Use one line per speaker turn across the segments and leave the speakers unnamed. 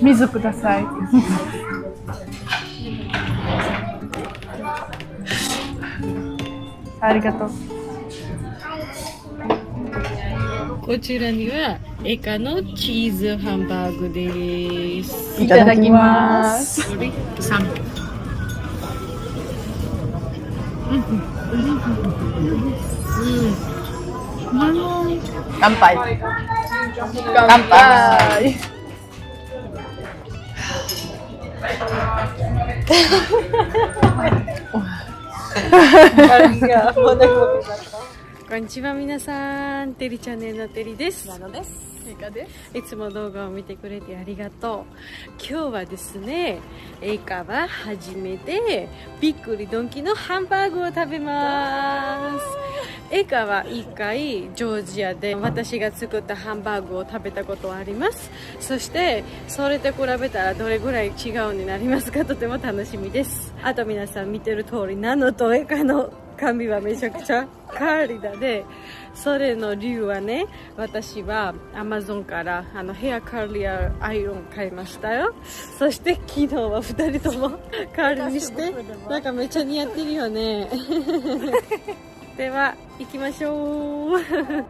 水ください。ありがとう。
こちらにはエカのチーズハンバーグです。
いただきます。乾杯。乾杯。
こんにちは皆さん、テリチャンネルのテリです。いつも動画を見てくれてありがとう。今日はですね、エイカは初めてびっくりドンキのハンバーグを食べます。エイカは1回ジョージアで私が作ったハンバーグを食べたことはあります。そしてそれと比べたらどれぐらい違うになりますか、とても楽しみです。あと皆さん見てる通り、ナノとエイカの髪はめちゃくちゃカーリだで、それの理由はね、私は Amazon からヘアカーリアアイロン買いましたよ。そして昨日は2人ともカーリにして、なんかめっちゃ似合ってるよね。では行きましょう。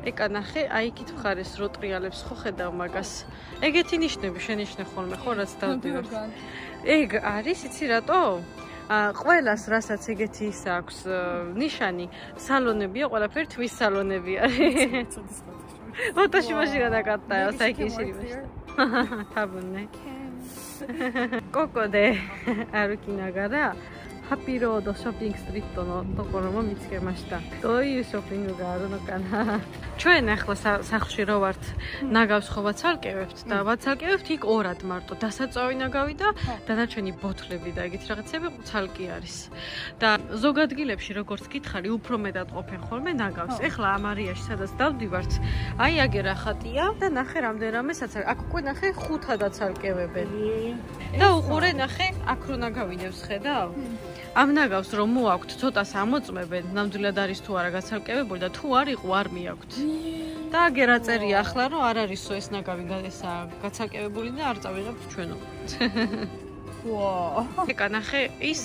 ეკანახე, აი კითხარის რო ტრიალებს ხო ხედავ მაგას. ეგეთი ნიშნები შენიშნე ხოლმე ხო, რაც დავდივარ. ეგ არის, იცი რატო? ყველას რასაც ეგეთი ის აქვს ნიშანი, სალონებია, ყველაფერი თვის სალონები არის. ფოტოში მაშინ გადაკატაო, საიქიშირივაში. თაბუნე. კოკოდე არუკინაგარაハッピーロードショッピングストリートのところも見つけました。どういうショッピングがあるのかな。ჩვენ ახლა სახლში რო ვართ, ნაგავს ხო ვაცალკევებთ და ვაცალკევებთ იქ ორად მარტო. დასაწვავი ნაგავი და დანარჩენი ბოთლები და ეგეთ რაღაცები ცალკე არის. და ზოგ ადგილებში როგორც გითხარი, უფრო მეტად ყოფენ ხოლმე ნაგავს. ეხლა ამ არიაში სადაც დავდივართ, აი აგერ ახატია და ნახე რამდენიმე საცალკე. აქ უკვე ნახე 5-ად აცალკევებენ. და უყურე ნახე, აქ რო ნაგავინებს ხედავ? ამ ნაგავს რომ მოაქვთ, ცოტას ამოწმებენ, ნამდვილად არის თუ არა გაცალკევებული და თუ არ იყო არ მიაქვთ. და აგერ აწერია ახლა რომ არ არისო ეს ნაგავი გაცალკევებული და არ წავიღებთ ჩვენო. ვაუ. ეკა ნახე, ის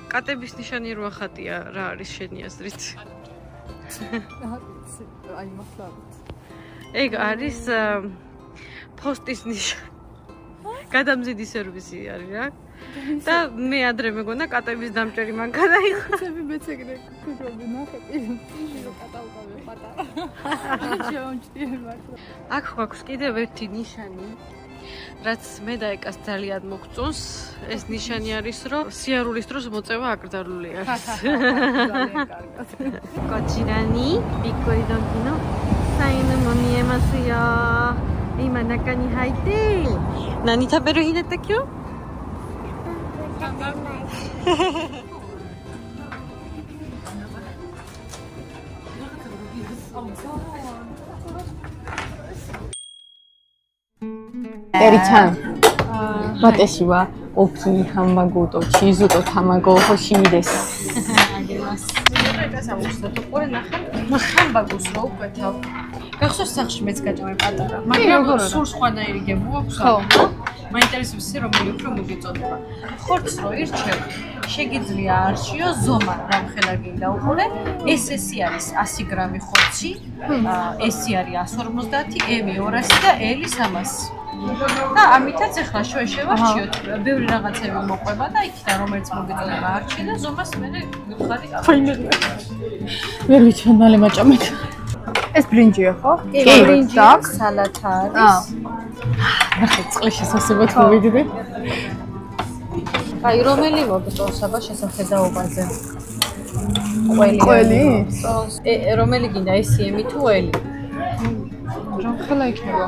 კატების ნიშანი რო ახატია, რა არის შენი აზრით?
აი მართლაც.
ეგ არის ფოსტის ნიშანი. გადამზიდი სერვისი არის რა. და მე ადრე მეგონა კატების დამჭერი მან გადაიღო.
ცები მეცეგრე გქრობი ნახები. რო კატაუკავე პატარა. ჩაუნჭდიე მართლა. აქ
გვაქვს კიდევ ერთი ნიშანი, რაც მე და ეკას ძალიან მოგწონს. ეს ნიშანი არის, რომ სიარულის დროს მოწევა აკრძალული არის. ძალიან კარგად. こちらにびっくりドンキのサインも見えますよ。今中に入って何食べる日だった今日？
テリちゃん、私は大きいハンバーグとチーズと卵欲しいです。
あげます。ჰამბაგურს რო უკვეთავ. გახსოვს სახში მეც გაჭამე პატარა. მაგრამ სულ სხვანაირი გემო აქვს. ხო. მაინტერესებს ისე რომელი უფრო მოგეწოდება. ხორცს რო ირჩევ, შეგიძლია არჩიო ზომა, რამხელა გინდა უყურე. ეს არის 100 გრამი ხორცი, ესი არის 150, ემი 200 და ელი 300. და ამითაც ახლა შევარჩიოთ, ბევრი რაღაცები მოყვება და იქიდან რომელიც მოგეწოდება არჩი და ზომას მე გიხარი.
ფაინელი. ვერ ვიცი მალე მაჭამეთ. ეს ბრინჯია ხო?
კი, ბრინჯი, სალათა არის.
ნახე, წყლის შესაძლებლად მოვიდები.
აი, რომელი მოგწონს აბა შესახედაობაზე?
ყველი?
რომელი გინდა, ესი თუ ელი?
რამხელა იქნება?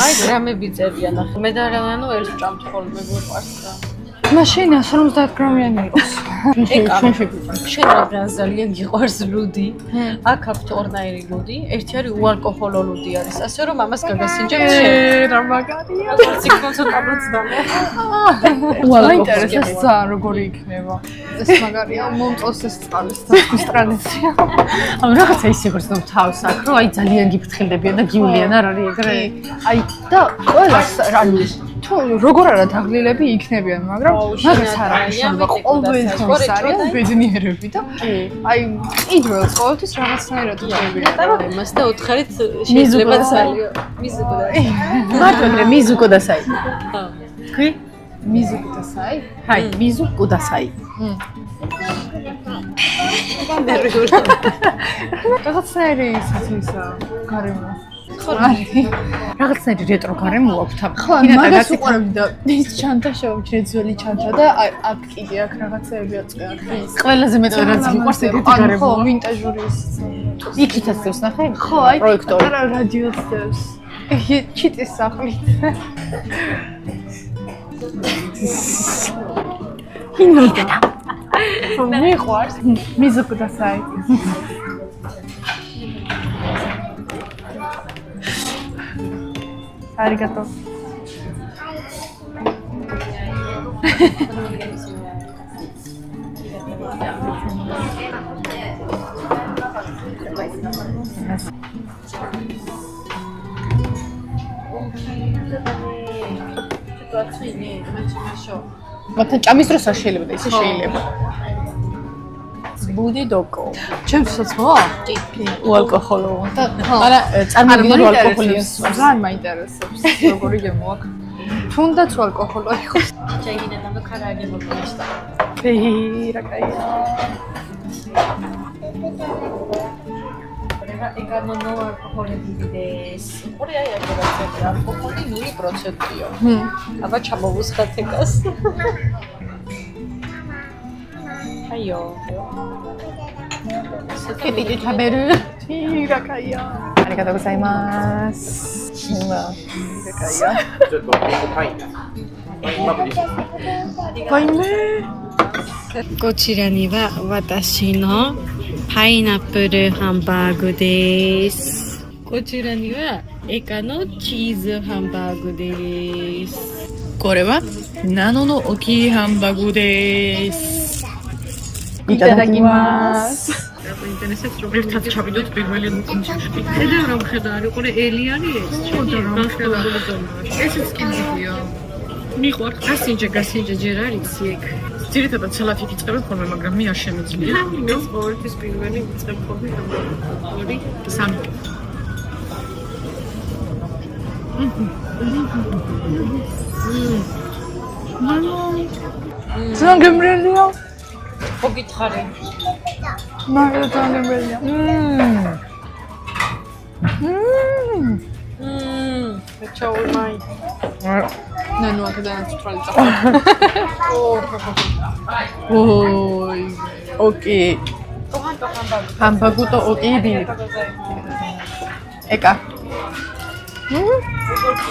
აი, გრამები წერია ნახე. მე და რანო ელს ვჭამთ ხოლმე გვიყვარს და.
მაშინ 150 გრამიანი იყოს.
შენ რა ბრანს ძალიან გიყვარს ლუდი. აქ აქვთ ორნაირი ლუდი, ერთი არის უალკოჰოლო ლუდი არის. ასე რომ ამას გაგასინჯებთ შენ.
რა მაგარია.
ცოტა კონცენტრაცია.
მაინტერესებს ძალიან როგორი იქნება. ეს მაგარია, მომწონს ეს წყალის და ტრადიცია.
ამ რაღაცა ისე როგორც ნუ თავს აქ, რომ აი ძალიან გიფრთხილდებიან და გივლიან არ არის ეგრე.
აი და ყველას ანუ თუ როგორ არა დაღლილები იქნებიან, მაგრამ მაგას არ აღნიშნება ყოველთვის არიან ბედნიერები და აი იძველს ყოველთვის რაღაცნაირად უწევია.
მას და ოთხარით შეიძლება ძალიან მიზუკო და
მარტო მიზუკო დასაი.
თქვი?
მიზუკო დასაი?
ჰაი, მიზუკო დასაი.
რაღაცნაირი ისისა გარემო.
რაღაცნაირი რეტრო გარემო აქვს თან.
ხო, მაგას უყურებდი და ის ჩანთა შევჩნე ძველი ჩანთა და აი აქ კიდე აქ რაღაცეები აწყია.
ყველაზე მეტად რაც მიყვარს ეგეთი გარემო.
ხო, ვინტაჟური ის.
იქითაც დევს ნახე?
ხო, აი
პროექტორი.
არა რადიოც დევს. ჩიტის სახლით.
ინოდა.
მიყვარს მიზუკო დასაი. არიგატო.
მაგრამ ჭამის დროს არ შეიძლება და ისე შეიძლება. ბუდი დოკო.
ჩემსაც ხო?
კი. უალკოჰოლო. არა, წარმოგიდგენთ უალკოჰოლის.
ძალიან მაინტერესებს როგორი გემო აქვს. თუნდაც უალკოჰოლო იყოს.
ჩაიგინა და ხარაგი მოკაშტა.
რა კაია.
ეგანო ნო ალკოჰოლები დეს. ორი აი აგერაცია ალკოჰოლი 0%-ია. აბა ჩამოვუსხათ ეგას. აიო.
კიტი ჩაბერუ.
რა კაია.
არიგატო გozaimasu. რა კაია.
ფაინე.
こちらには私のパイナップルハンバーグです。こちらにはエカのチーズハンバーグです。
これはナノの大きいハンバーグです。
いただきます。
ინტერესებს რომ ერთად ჩავიდოთ პირველი მუქინში. ხედავ რომ ხედავ, ყურე ელი არის ეს.
ესეც კიდია.
მიყვარს გასინჯე ჯერ არის იქ.
ძირითადად სალათით იწყებენ ხოლმე, მაგრამ მე არ შემიძლია.
ეს ყოველთვის პირველი იწყებ ხოლმე ორი,
სამი. ძალიან გემრიელია.
ხო გითხარი.
მაგრამ ძალიან გემრიელია.
ჩაურმაი.
ნანუ აქედან ცუტრალი წახდა. ოი. ოკეი. ჰამბაგუ то ოკეი ბი. ეკა.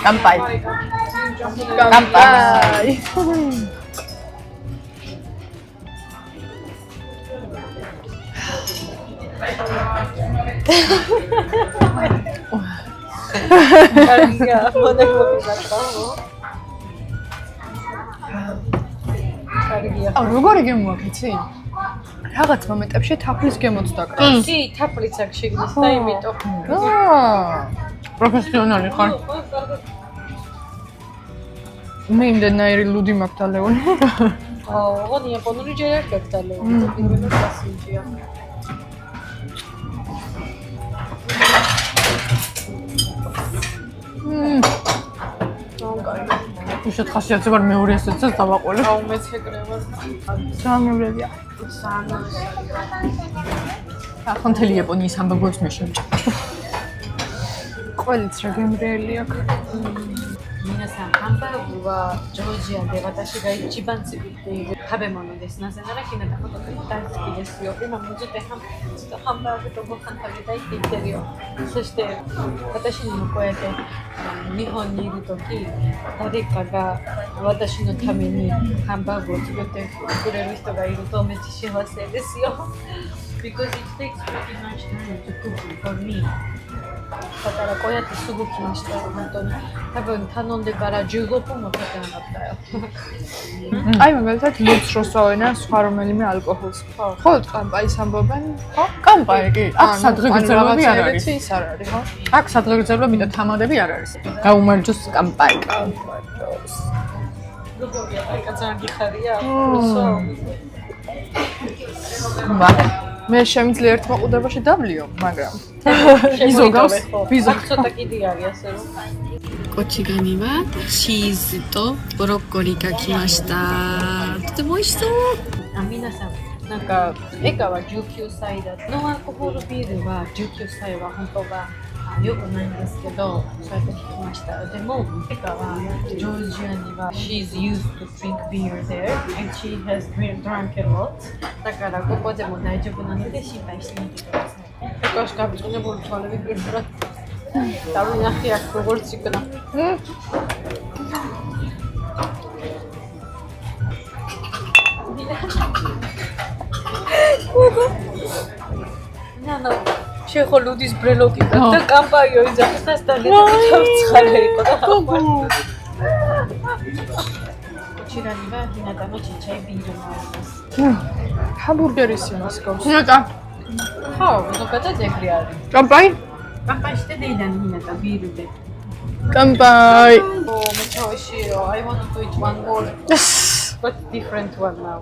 კამპაი. კამპაი.
კარგია, მონაკმოკიდაა. კარგია.
როგორი გემო აქვს, იცი? რაღაც მომენტებში თაფლის გემოც დაკრავს.
კი, თაფლიც აქ შეგდის და იმიტომ.
პროფესიონალი ხარ. მე იმდენაირი ლუდი მაქვს და ლეონი.
ოღონდ იაპონური ჯერ არ გაქვს და ლეონი. პირველად გასინჯია.
უშოთ ხასიათზე ვარ მეორე ასეცაც დავაყოლე.
აუ მეც ეგრევა.
ძალიან მრევლია. ახლა მთელი იაპონიის ჰამბურგერს მე შემჭა. ყველიც რა გემრიელი აქვს.
皆さん、ハンバーグはジョージアで私が一番作っている食べ物です。なぜならひなたことが大好きですよ。今もずっとハンバーグとご飯食べたいって言ってるよ。そして私にもこうやって日本にいるとき、誰かが私のためにハンバーグを作ってくれる人がいるとめっちゃ幸せですよ。Because it takes pretty much time to cook for me. პატარა კოიათი სუგუქი მიშტა მომტონი. თაბენ თანონდე კარა ჯიგოპო მოხდანაფტაო.
აი მაგალითად ლუც როსოვენა სხვა რომელიმე ალკოჰოლს. ხო, კამპაის ამბობენ, ხო?
კამპაი კი. აქ სადღეგრძელობები არ არის.
ის არ არის, ხო?
აქ სადღეგრძელობები და თამადები არ არის. გაუმარჯოს კამპაი.
როგორია, აი კაცანგი ხარია, როსო.
მე შემიძლია ერთ მოყუდებაში დავლიო, მაგრამ
იზოგავს,
ვიზოგ ცოტა კიდე არის ასე რომ.
こっち側にはチーズとブロッコリーが来ましたとても美味しそう
あ、皆さんなんかエカは19歳だノンアルコールビールは19歳は本当は良くないんですけどそうやって聞きましたでもエカはジョージアには She's used to drink beer there and she has drunk a lot だからここでも大丈夫なので心配しないでくださいエカしかგაბრწყინებული თვალები პირდაპირ დავინახე აქ როგორც იქნა ნანა შეხო ლუდის ბრელოკი და კამპაიო იძახასთან დავცხალე იყო და ჩირანივა ჰინატანო ჩიჩაი ბინჯო
ჰამბურგერის იმას გავს.
ნატა.
ხო, ზოგადად ეგრე არის.
კამპაი?
კამპაიში დეიდან ჰინატა ბირუდე.
კამპაი.
Oh, me choishiro. I want to eat one more. But different one now.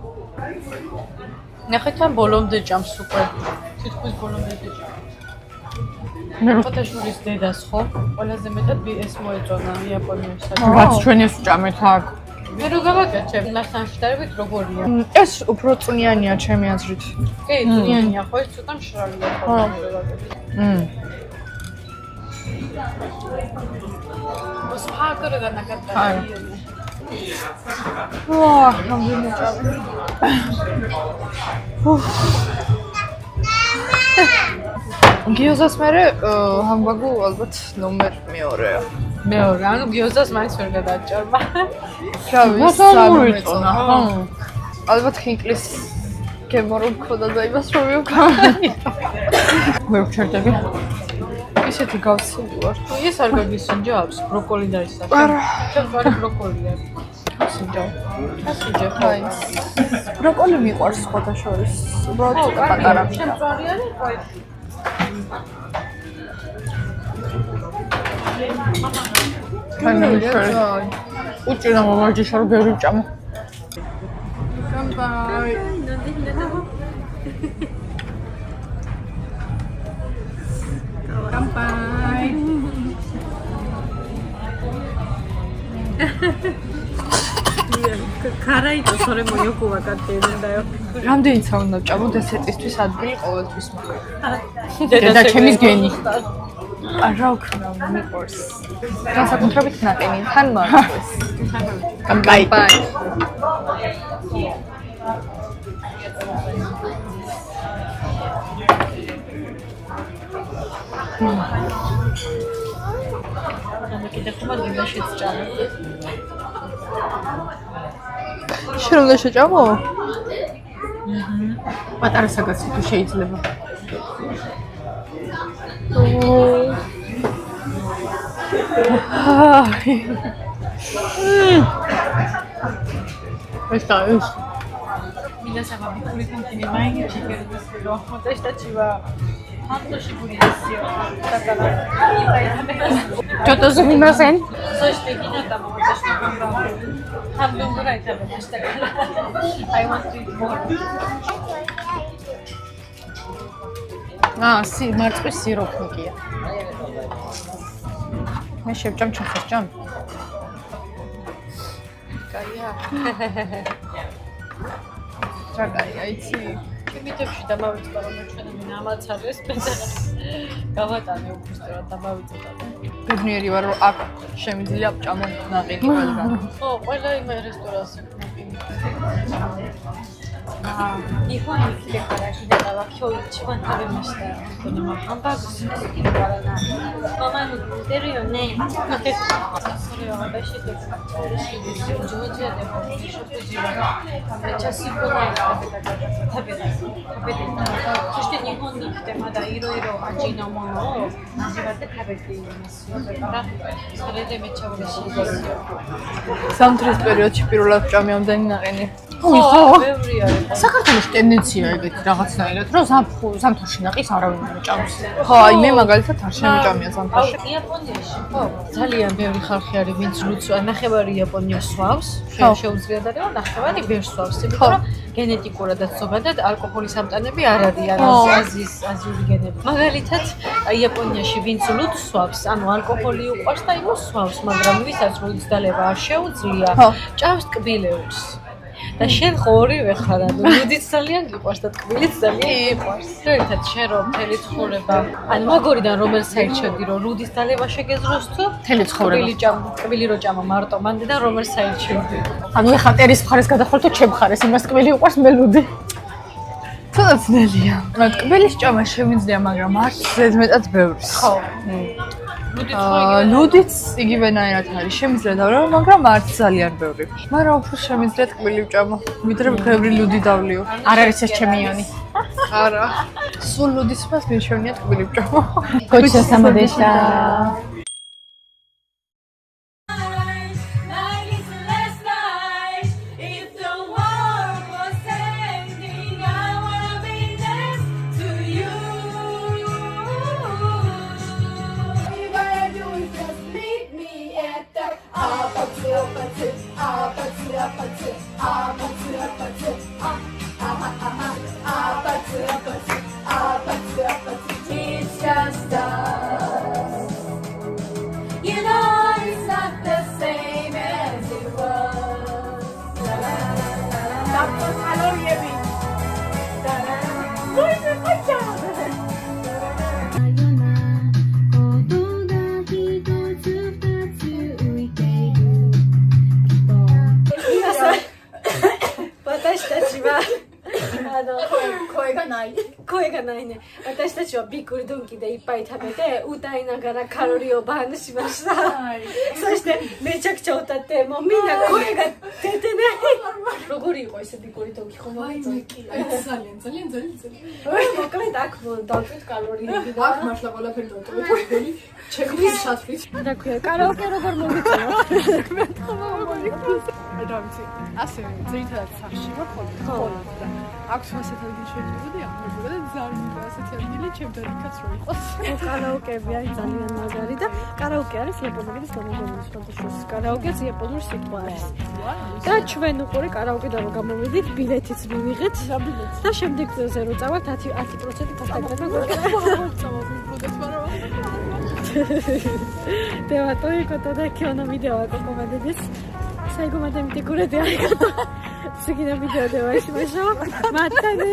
ნახეთ ამ ბოლომდე ჭამს უკვე. თითქოს ბოლომდე ჭამს. ფოტოშურის დედას ხო? ყველაზე მეტად ეს მოეწონა იაპონიაში.
რაც ჩვენ ეს ვჭამეთ აქ.
მე რო გავაკეთე, მასთან შედარებით როგორია?
ეს უფრო წვნიანია ჩემი აზრით.
კი, წვნიანია ხო, ეს ცოტა მშრალია ხო? ოს ფაკრე განაკეთდა.
ვაა, რამდენი ჭამე. გიოზას მერე ჰამბაგუ ალბათ ნომერ მეორეა.
მეორე, ანუ გიოზას მაინც ვერ გადაჭარბა.
რავი,
სამოიწონა.
ალბათ ხინკლის გემო რომ მქონდა და იმას რომ მივქარი.
ვერ ვჩერდები.
ისეთი გავცილი ვარ.
ეს არ გაგისინჯავს, ბროკოლი და ისა.
არა.
ჩემ ვარ ბროკოლია.
სინჯავ.
ასიჯე
აი. ბროკოლი მიყვარს სხვათა შორის. უბრალოდ პატარა.
ჩემ წვარი არის ყოი.
უჭირა მომარჯიშა რომ ბევრი ჭამო.
კამპაი.
კამპაი. კარაიტო სორე მოიოკუ ვაკატენდაო.
რამდენიც არ უნდა ვჭამოთ ესეთისთვის ადგილი ყოველთვის მაქვს.
დედა ჩემის გენი.
არა უქნა მიყვარს. განსაკუთრებით ნატენი თან მარს.
კამპაი.
ანუ კიდე ხომ გიმაშიც ჭამე.
შენ უნდა შეჭამო?
პატარა საგაცი თუ შეიძლება. ეს არის.
皆様びっくりコンティニ毎日行けるんですけど、私たちは半年ぶりですよ。だからいっぱい食べます。
ちょっとすみません。
そしてひなたも私の分が半分ぐらい食べましたから。I want to eat more.
მარწყვის სიროფნიკია. მე შევჭამ ჩახეს ჭამ.
კაია.
რა კაია, იცი?
ჩემითებში დამავიწყდა რომ ჩვენ ამაცარეს პეცარა. გავატანე უბრალოდ დამავიწყდა.
ბედნიერი ვარ რომ აქ შემიძლია ვჭამო ნაყინი ყველგან.
ხო, ყველა იმ რესტორანს ნაყინი. 日本に来てから日高は今日一番食べましたよ。本当にもうハンバーグ好きだからな。ママに似てるよね。それは私とって嬉しいですよ。上手やでも食事はめっちゃ少ない食べていた。そして日本に来てまだいろいろ味のものを味わって食べていますよ。だからそれでめっちゃ嬉しいですよ。
სამთრის პერიოდში პირველად ჭამი ამდენი ნაყინი. საქართველოს ტენდენცია ეგეთი რაღაცნაირად, რომ ზამთარში ნაყის არავინ არ ჭამს. ხო, აი მე მაგალითად არ შემიჭამია ზამთარში.
იაპონიაში ხო, ძალიან ბევრი ხალხი არის, ვინც ლუცუ, ნახევარი იაპონია სვავს, შეუძლია და ნახევარი ვერ სვავს, იმიტომ რომ გენეტიკურადაც ზოგადად ალკოჰოლის ამტანები არ არიან აზიური გენები. მაგალითად, იაპონიაში ვინც ლუცუ სვავს, ანუ ალკოჰოლი უყვარს და იმას სვავს, მაგრამ ვისაც ლუცუს დალევა არ შეუძლია, ჭამს ტკბილეულს. და შენ ხო ორივე ხარ, ანუ ლუდიც ძალიან გიყვარს და ტკბილიც ძალიან გიყვარს. ერთად შენ რომ მთელი ცხოვრება, ანუ მაგორიდან რომელ საერთოდ რომ ლუდის დალევა შეგეძლოს თუ
მთელი ცხოვრება.
ტკბილი რო ჭამა მარტო მანდე და რომელ საერთოდ.
ანუ ეხლა ტერის მხარეს გადახვალ თუ ჩემ მხარეს იმას ტკბილი უყვარს მე ლუდი.
ცოტა ძნელია. ტკბილის ჭამა შემიძლია, მაგრამ არც ზედმეტად ბევრს.
ხო.
ლუდიც იგივენაირად არის, შემიძლია დავლებო, მაგრამ არც ძალიან ბევრი. მაგრამ უფრო შემიძლია ტკბილი ვჭამო, ვიდრე ბევრი ლუდი დავლიო.
არ არის ეს ჩემი იონი.
არა. სულ ლუდის მას მიშოვნია ტკბილი ვჭამო.
გოჩა სამოდეშა.
It's just us. You know it's not the same as it was. Doctor Kalorievi.
声がないね。私たちはびっくりドンキーでいっぱい食べて歌いながらカロリーをバーンしました。そしてめちゃくちゃ歌ってもうみんな声が出てない。როგორი იყო ესეびっくりドンキーხომაი? ძალიან. მოკლედ აქ დავჭვით კალორიები და აქ მართლა ყველაფერი დავჭვით. ჩემთვის სათვით. და ქვია კარაოკე როგორ მოგიწევთ?
აი რა ვიცი. ასე ძირითადად სახში ვარ ხოლმე. აქვს ასეთ ადგილი შეიძლება ამბობ და ძალიან ასეთი ადგილი ჩემთან იქაც რო იყოს.
კარაოკეები არის ძალიან მაგარი და კარაოკე არის იაპონური გამოგონის ფონდაშოს. კარაოკეც იაპონური სიტყვა არის. და ჩვენ უყურე კარაოკედან რომ გამოვიდით, ბილეთიც მივიღეთ და შემდეგ წელზე რო წავალთ 10% გასაგდებაではということで今日のビデオはここまでです。最後まで見てくれてありがとう。次のビデオでお会いしましょう。またね